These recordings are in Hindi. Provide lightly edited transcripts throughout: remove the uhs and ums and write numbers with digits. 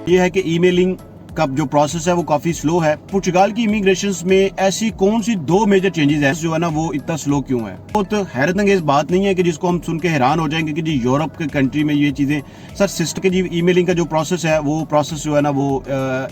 ये है कि ईमेलिंग का जो प्रोसेस है वो काफी स्लो है। पुर्तगाल की इमिग्रेशन में ऐसी कौन सी दो मेजर चेंजेस हैं जो है ना वो इतना स्लो क्यों है? बहुत हैरत अंगेज बात नहीं है कि जिसको हम सुन के हैरान हो जाएंगे कि जी यूरोप के कंट्री में ये चीजें सर सिस्टम के जी ईमेलिंग का जो प्रोसेस है वो प्रोसेस जो है ना वो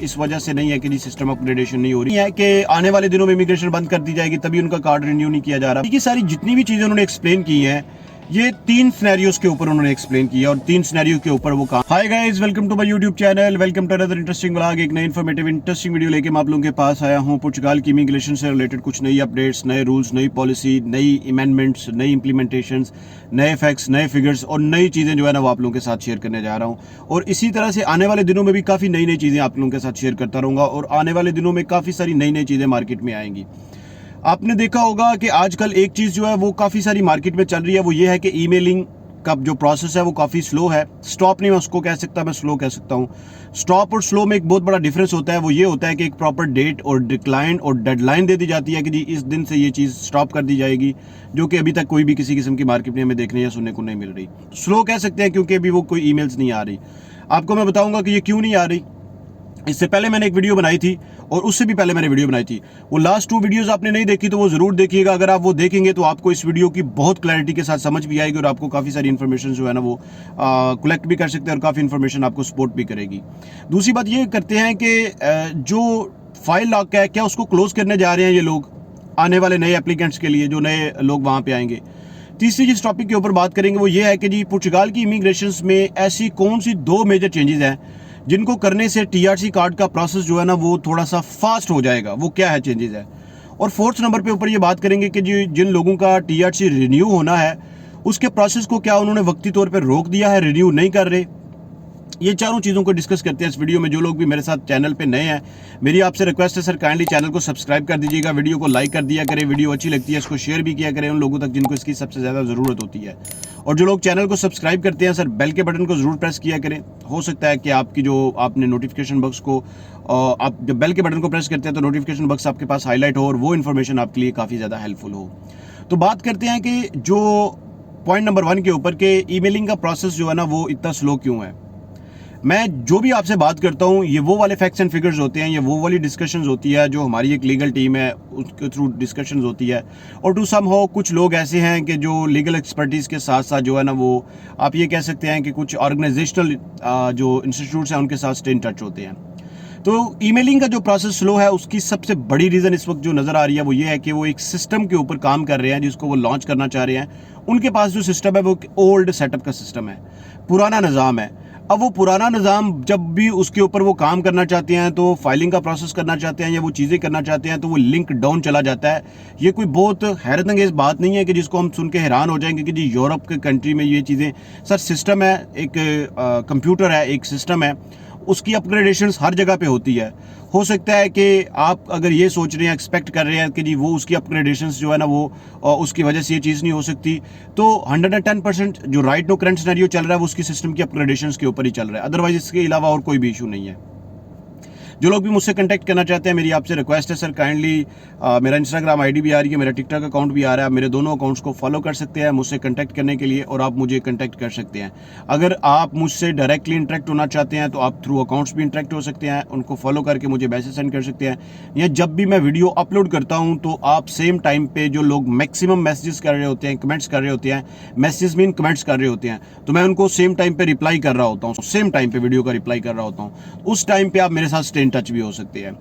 इस वजह से नहीं है कि जी सिस्टम अपग्रेडेशन नहीं हो रही है कि आने वाले दिनों में इमिग्रेशन बंद कर दी जाएगी तभी उनका कार्ड रिन्यू नहीं किया जा रहा। ये सारी जितनी भी चीजें उन्होंने एक्सप्लेन की हैं ये 3 सिनेरियोस के ऊपर उन्होंने एक्सप्लेन किया और 3 सिनेरियो के ऊपर वो काम। Hi guys, welcome to my YouTube channel, welcome to another interesting vlog. एक नई इन्फॉर्मेटिव इंटरेस्टिंग वीडियो लेके मैं आप लोगों के पास आया हूं। पुर्तगाल की इमिग्रेशन से रिलेटेड कुछ नई अपडेट्स, नए रूल्स, नई पॉलिसी, नई अमेंडमेंट्स, नई इंप्लीमेंटेशंस, नए फैक्ट्स, नए फिगर्स और नई चीजें जो है ना वो आप लोगों के साथ शेयर करने जा रहा हूँ। और इसी तरह से आने वाले दिनों में भी काफी नई नई चीजें आप लोगों के साथ शेयर करता रहूंगा और आने वाले दिनों में काफी सारी नई नई चीजें मार्केट में आएंगी। आपने देखा होगा कि आजकल एक चीज जो है वो काफी सारी मार्केट में चल रही है, वो ये है कि ईमेलिंग का जो प्रोसेस है वो काफी स्लो है। स्टॉप नहीं मैं उसको कह सकता, मैं स्लो कह सकता हूँ। स्टॉप और स्लो में एक बहुत बड़ा डिफरेंस होता है, वो ये होता है कि एक प्रॉपर डेट और डिक्लाइन और डेडलाइन दे दी जाती है कि जी इस दिन से ये चीज स्टॉप कर दी जाएगी, जो कि अभी तक कोई भी किसी किस्म की मार्केट में हमें देखने या सुनने को नहीं मिल रही। स्लो कह सकते हैं क्योंकि अभी वो कोई ईमेल्स नहीं आ रही। आपको मैं बताऊंगा कि ये क्यों नहीं आ रही। इससे पहले मैंने एक वीडियो बनाई थी और उससे भी पहले मैंने वीडियो बनाई थी। वो लास्ट 2 वीडियोस आपने नहीं देखी तो वो जरूर देखिएगा। अगर आप वो देखेंगे तो आपको इस वीडियो की बहुत क्लैरिटी के साथ समझ भी आएगी और आपको काफी सारी इन्फॉर्मेशन जो है ना वो कलेक्ट भी कर सकते हैं और काफी इन्फॉर्मेशन आपको सपोर्ट भी करेगी। दूसरी बात ये करते हैं कि जो फाइल लॉक है क्या उसको क्लोज करने जा रहे हैं ये लोग आने वाले नए एप्लीकेंट्स के लिए, जो नए लोग वहां पे आएंगे। तीसरी जिस टॉपिक के ऊपर बात करेंगे वो ये है कि जी पुर्तगाल की इमिग्रेशन में ऐसी कौन सी 2 मेजर चेंजेस हैं जिनको करने से टीआरसी कार्ड का प्रोसेस जो है ना वो थोड़ा सा फास्ट हो जाएगा। वो क्या है चेंजेस है। और 4th नंबर पे ऊपर ये बात करेंगे कि जिन लोगों का टीआरसी रिन्यू होना है उसके प्रोसेस को क्या उन्होंने वक्ती तौर पे रोक दिया है, रिन्यू नहीं कर रहे। ये चारों चीज़ों को डिस्कस करते हैं इस वीडियो में। जो लोग भी मेरे साथ चैनल पे नए हैं, मेरी आपसे रिक्वेस्ट है सर काइंडली चैनल को सब्सक्राइब कर दीजिएगा, वीडियो को लाइक कर दिया करें, वीडियो अच्छी लगती है इसको शेयर भी किया करें उन लोगों तक जिनको इसकी सबसे ज़्यादा ज़रूरत होती है। और जो लोग चैनल को सब्सक्राइब करते हैं सर बेल के बटन को ज़रूर प्रेस किया करें। हो सकता है कि आपकी जो आपने नोटिफिकेशन बॉक्स को आप जब बेल के बटन को प्रेस करते हैं तो नोटिफिकेशन बॉक्स आपके पास हाईलाइट हो और वो इन्फॉर्मेशन आपके लिए काफ़ी ज़्यादा हेल्पफुल हो। तो बात करते हैं कि जो पॉइंट नंबर 1 के ऊपर के ईमेलिंग का प्रोसेस जो है ना वो इतना स्लो क्यों है। मैं जो भी आपसे बात करता हूँ ये वो वाले फैक्ट्स एंड फिगर्स होते हैं, ये वो वाली डिस्कशंस होती है जो हमारी एक लीगल टीम है उसके थ्रू डिस्कशंस होती है। और टू सम हो कुछ लोग ऐसे हैं कि जो लीगल एक्सपर्टीज़ के साथ साथ जो है ना वो आप ये कह सकते हैं कि कुछ ऑर्गेनाइजेशनल जो इंस्टीट्यूट्स हैं उनके साथ स्टे इन टच होते हैं। तो ईमेलिंग का जो प्रोसेस स्लो है उसकी सबसे बड़ी रीज़न इस वक्त जो नज़र आ रही है वो ये है कि वो एक सिस्टम के ऊपर काम कर रहे हैं जिसको वो लॉन्च करना चाह रहे हैं। उनके पास जो सिस्टम है वो ओल्ड सेटअप का सिस्टम है, पुराना निज़ाम है। अब वो पुराना निज़ाम जब भी उसके ऊपर वो काम करना चाहते हैं तो फाइलिंग का प्रोसेस करना चाहते हैं या वो चीज़ें करना चाहते हैं तो वो लिंक डाउन चला जाता है। ये कोई बहुत हैरत अंगेज बात नहीं है कि जिसको हम सुन के हैरान हो जाएंगे कि जी यूरोप के कंट्री में ये चीज़ें सर सिस्टम है, एक कंप्यूटर है, एक सिस्टम है, उसकी अपग्रेडेशंस हर जगह पे होती है। हो सकता है कि आप अगर ये सोच रहे हैं, एक्सपेक्ट कर रहे हैं कि जी वो उसकी अपग्रेडेशंस जो है ना वो उसकी वजह से ये चीज़ नहीं हो सकती, तो 110% जो राइट नो करंट सिनेरियो चल रहा है वो उसकी सिस्टम की अपग्रेडेशंस के ऊपर ही चल रहा है। अदरवाइज इसके अलावा और कोई भी इशू नहीं है। जो लोग भी मुझसे कांटेक्ट करना चाहते हैं मेरी आपसे रिक्वेस्ट है सर काइंडली मेरा इंस्टाग्राम आईडी भी आ रही है, मेरा टिकटॉक अकाउंट भी आ रहा है, आप मेरे दोनों अकाउंट्स को फॉलो कर सकते हैं मुझसे कांटेक्ट करने के लिए और आप मुझे कांटेक्ट कर सकते हैं। अगर आप मुझसे डायरेक्टली इंटरेक्ट होना चाहते हैं तो आप थ्रू अकाउंट्स भी इंटरेक्ट हो सकते हैं, उनको फॉलो करके मुझे मैसेज सेंड कर सकते हैं। या जब भी मैं वीडियो अपलोड करता हूँ तो आप सेम टाइम पे जो लोग मैक्सिमम मैसेजेस कर रहे होते हैं, कमेंट्स कर रहे होते हैं, मैसेज मीन कमेंट्स कर रहे होते हैं, तो मैं उनको सेम टाइम पे रिप्लाई कर रहा होता हूँ, सेम टाइम पे वीडियो का रिप्लाई कर रहा होता हूँ। उस टाइम पे आप मेरे साथ स्टे इन टच भी हो सकते हैं।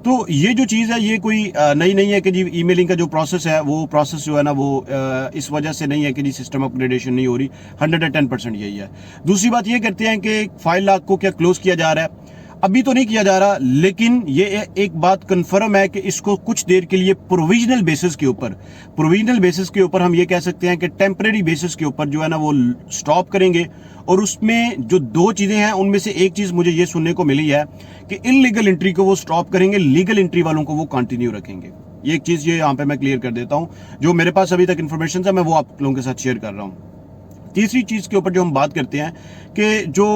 तो ये जो चीज़ है ये कोई नई नहीं है कि जी ईमेलिंग का जो प्रोसेस है वो प्रोसेस जो है ना वो इस वजह से नहीं है कि जी सिस्टम अपग्रेडेशन नहीं हो रही। 110% यही है। दूसरी बात ये करते हैं कि फाइल लॉक को क्या क्लोज किया जा रहा है। अभी तो नहीं किया जा रहा, लेकिन ये एक बात कंफर्म है कि इसको कुछ देर के लिए प्रोविजनल बेसिस के ऊपर हम ये कह सकते हैं कि टेम्परेरी बेसिस के ऊपर जो है ना वो स्टॉप करेंगे। और उसमें जो 2 चीजें हैं उनमें से एक चीज मुझे ये सुनने को मिली है कि इलीगल एंट्री को वो स्टॉप करेंगे, लीगल एंट्री वालों को वो कंटिन्यू रखेंगे। ये एक चीज ये यहाँ पे मैं क्लियर कर देता हूँ, जो मेरे पास अभी तक इन्फॉर्मेशन है मैं वो आप लोगों के साथ शेयर कर रहा हूँ। तीसरी चीज के ऊपर जो हम बात करते हैं कि जो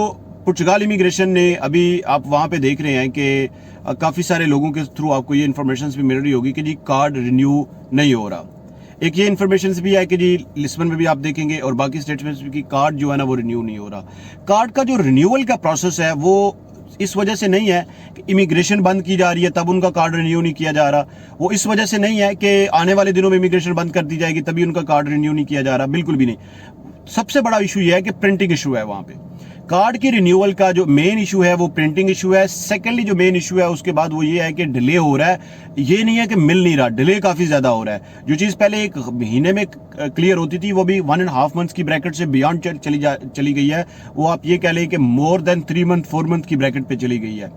पुर्तगाल इमिग्रेशन ने अभी आप वहां पे देख रहे हैं कि काफी सारे लोगों के थ्रू आपको ये इन्फॉर्मेशन भी मिल रही होगी कि जी कार्ड रिन्यू नहीं हो रहा। एक ये इन्फॉर्मेशन भी है कि जी लिस्बन में भी आप देखेंगे और बाकी स्टेट्स में भी कार्ड जो है ना वो रिन्यू नहीं हो रहा। कार्ड का जो रिन्यूअल का प्रोसेस है वो इस वजह से नहीं है कि इमिग्रेशन बंद की जा रही है तब उनका कार्ड रिन्यू नहीं किया जा रहा, वो इस वजह से नहीं है कि आने वाले दिनों में इमिग्रेशन बंद कर दी जाएगी तभी उनका कार्ड रिन्यू नहीं किया जा रहा, बिल्कुल भी नहीं। सबसे बड़ा इशू ये है कि प्रिंटिंग इशू है वहां पे। कार्ड की रिन्यूअल का जो मेन इशू है वो प्रिंटिंग इशू है। सेकेंडली जो मेन इशू है उसके बाद वो ये है कि डिले हो रहा है, ये नहीं है कि मिल नहीं रहा, डिले काफी ज्यादा हो रहा है। जो चीज पहले 1 महीने में क्लियर होती थी वो भी 1.5 मंथ्स की ब्रैकेट से बियॉन्ड चली गई है, वो आप ये कह लें कि मोर देन 3 मंथ 4 मंथ की ब्रैकेट पे चली गई है।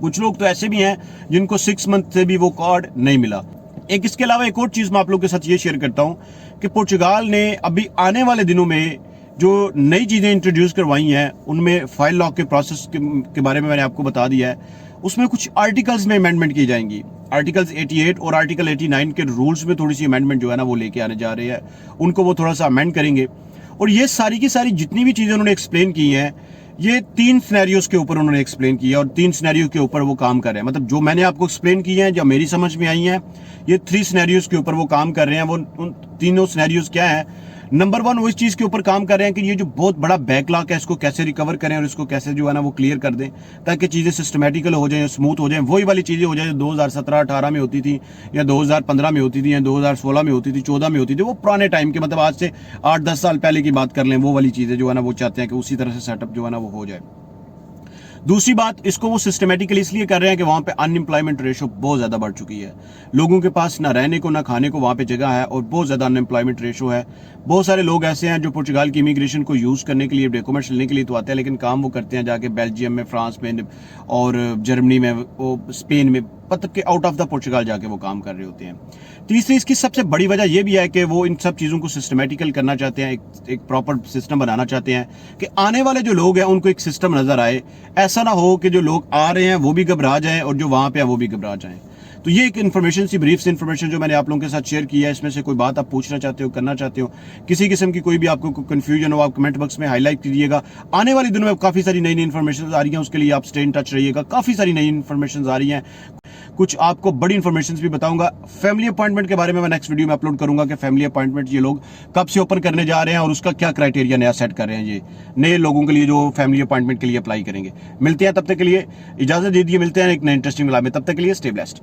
कुछ लोग तो ऐसे भी हैं जिनको 6 मंथ से भी वो कार्ड नहीं मिला। एक इसके अलावा एक और चीज मैं आप लोगों के साथ ये शेयर करता हूं कि पुर्तगाल ने अभी आने वाले दिनों में जो नई चीजें इंट्रोड्यूस करवाई हैं उनमें फाइल लॉक के प्रोसेस के बारे में मैंने आपको बता दिया है। उसमें कुछ आर्टिकल्स में अमेंडमेंट की जाएंगी। आर्टिकल्स 88 और आर्टिकल 89 के रूल्स में थोड़ी सी अमेंडमेंट जो है ना वो लेके आने जा रहे हैं, उनको वो थोड़ा सा अमेंड करेंगे। और ये सारी की सारी जितनी भी चीजें उन्होंने एक्सप्लेन की हैं ये 3 सिनेरियोज के ऊपर उन्होंने एक्सप्लेन किया और 3 सिनेरियो के ऊपर वो काम कर रहे हैं। मतलब जो मैंने आपको एक्सप्लेन किए हैं, जो मेरी समझ में आई हैं, ये 3 सिनेरियोज के ऊपर वो काम कर रहे हैं। वो उन तीनों सिनेरियोज क्या है? नंबर 1 वो इस चीज के ऊपर काम कर रहे हैं कि ये जो बहुत बड़ा बैकलॉग है इसको कैसे रिकवर करें और इसको कैसे जो है ना वो क्लियर कर दें ताकि चीजें सिस्टमेटिकल हो जाएं, स्मूथ हो जाएं, वही वाली चीजें हो जाए जो 2017-18 में होती थी या 2015 में होती थी या 2016 में होती थी, 14 में होती थी, वो पुराने टाइम के, मतलब आज से 8-10 साल पहले की बात कर लें, वो वाली चीजें जो है ना वो चाहते हैं कि उसी तरह से सेटअप जो है ना वो हो जाए। दूसरी बात, इसको वो सिस्टमेटिकली इसलिए कर रहे हैं कि वहां पे अनएम्प्लॉयमेंट रेशो बहुत ज्यादा बढ़ चुकी है। लोगों के पास ना रहने को ना खाने को वहां पे जगह है और बहुत ज्यादा अनएम्प्लॉयमेंट रेशो है। बहुत सारे लोग ऐसे हैं जो पुर्तगाल की इमिग्रेशन को यूज करने के लिए, डॉक्यूमेंट्स लेने के लिए तो आते हैं, लेकिन काम वो करते हैं जाके बेल्जियम में, फ्रांस में और जर्मनी में, वो स्पेन में, मतलब कि आउट ऑफ द पुर्तगाल जाके वो काम कर रहे होते हैं। तीसरी इसकी सबसे बड़ी वजह यह भी है कि वो इन सब चीज़ों को सिस्टमेटिकल करना चाहते हैं, एक प्रॉपर सिस्टम बनाना चाहते हैं कि आने वाले जो लोग हैं उनको एक सिस्टम नजर आए। ऐसा ना हो कि जो लोग आ रहे हैं वो भी घबरा जाएं और जो वहां पे है वो भी घबरा जाएं। तो ये एक इन्फॉर्मेशन सी, ब्रीफ सी इन्फॉर्मेशन जो मैंने आप लोगों के साथ शेयर किया है, इसमें से कोई बात आप पूछना चाहते हो, करना चाहते हो, किसी किस्म की कोई भी आपको कंफ्यूजन हो, आप कमेंट बॉक्स में हाईलाइट कीजिएगा। आने वाले दिनों में काफी सारी नई नई इन्फॉर्मेशन आ रही हैं, उसके लिए आप स्टे इन टच रहिएगा। काफी सारी नई इन्फॉर्मेशन आ रही हैं, कुछ आपको बड़ी इन्फॉर्मेशन भी बताऊंगा। फैमिली अपॉइंटमेंट के बारे में मैं नेक्स्ट वीडियो में अपलोड करूंगा कि फैमिली अपॉइंटमेंट ये लोग कब से ओपन करने जा रहे हैं और उसका क्या क्राइटेरिया नया सेट कर रहे हैं ये नए लोगों के लिए जो फैमिली अपॉइंटमेंट के लिए अप्लाई करेंगे। मिलते हैं, तब तक के लिए इजाजत दीजिए, मिलते हैं एक नए इंटरेस्टिंग में। तब तक के लिए स्टे ब्लेस्ड।